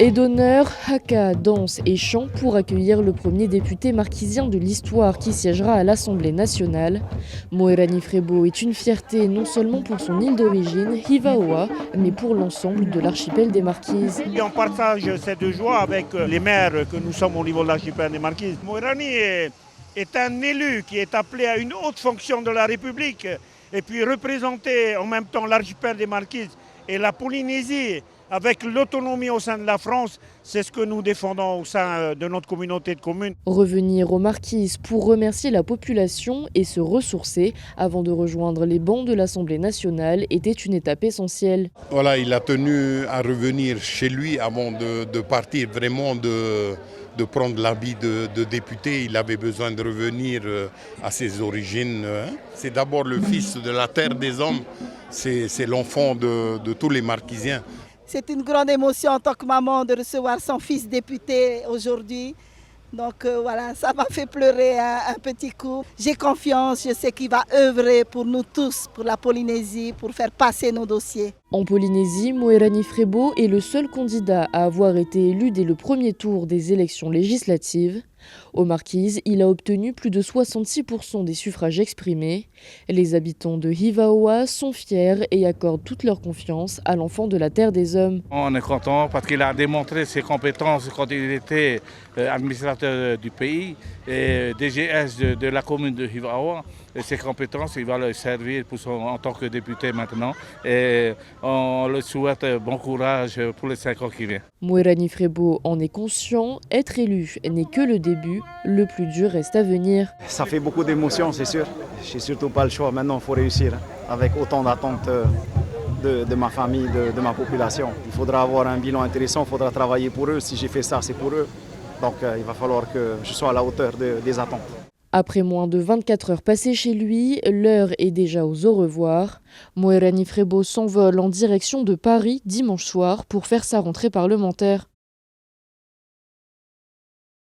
Et d'honneur, haka, danse et chant pour accueillir le premier député marquisien de l'histoire qui siégera à l'Assemblée nationale. Moerani Frebo est une fierté non seulement pour son île d'origine, Hivaoa, mais pour l'ensemble de l'archipel des Marquises. Et on partage cette joie avec les maires que nous sommes au niveau de l'archipel des Marquises. Moerani est un élu qui est appelé à une haute fonction de la République et puis représenter en même temps l'archipel des Marquises et la Polynésie avec l'autonomie au sein de la France, c'est ce que nous défendons au sein de notre communauté de communes. Revenir aux Marquises pour remercier la population et se ressourcer avant de rejoindre les bancs de l'Assemblée nationale était une étape essentielle. Voilà, il a tenu à revenir chez lui avant de partir, vraiment de prendre l'habit de député. Il avait besoin de revenir à ses origines. C'est d'abord le fils de la terre des hommes, c'est l'enfant de tous les Marquisiens. C'est une grande émotion en tant que maman de recevoir son fils député aujourd'hui. Donc voilà, ça m'a fait pleurer un petit coup. J'ai confiance, je sais qu'il va œuvrer pour nous tous, pour la Polynésie, pour faire passer nos dossiers. En Polynésie, Moerani Frebo est le seul candidat à avoir été élu dès le premier tour des élections législatives. Aux Marquises, il a obtenu plus de 66% des suffrages exprimés. Les habitants de Hivaoa sont fiers et accordent toute leur confiance à l'enfant de la terre des hommes. On est content parce qu'il a démontré ses compétences quand il était administrateur du pays et DGS de la commune de Hivaoa. Et ses compétences, il va le servir en tant que député maintenant. Et on le souhaite bon courage pour les 5 ans qui viennent. Moerani Frebo en est conscient, être élu n'est que le début, le plus dur reste à venir. Ça fait beaucoup d'émotions, c'est sûr. Je n'ai surtout pas le choix, maintenant il faut réussir avec autant d'attentes de ma famille, de ma population. Il faudra avoir un bilan intéressant, il faudra travailler pour eux. Si j'ai fait ça, c'est pour eux. Donc il va falloir que je sois à la hauteur des attentes. Après moins de 24 heures passées chez lui, l'heure est déjà aux au revoir. Moerani Frebo s'envole en direction de Paris dimanche soir pour faire sa rentrée parlementaire.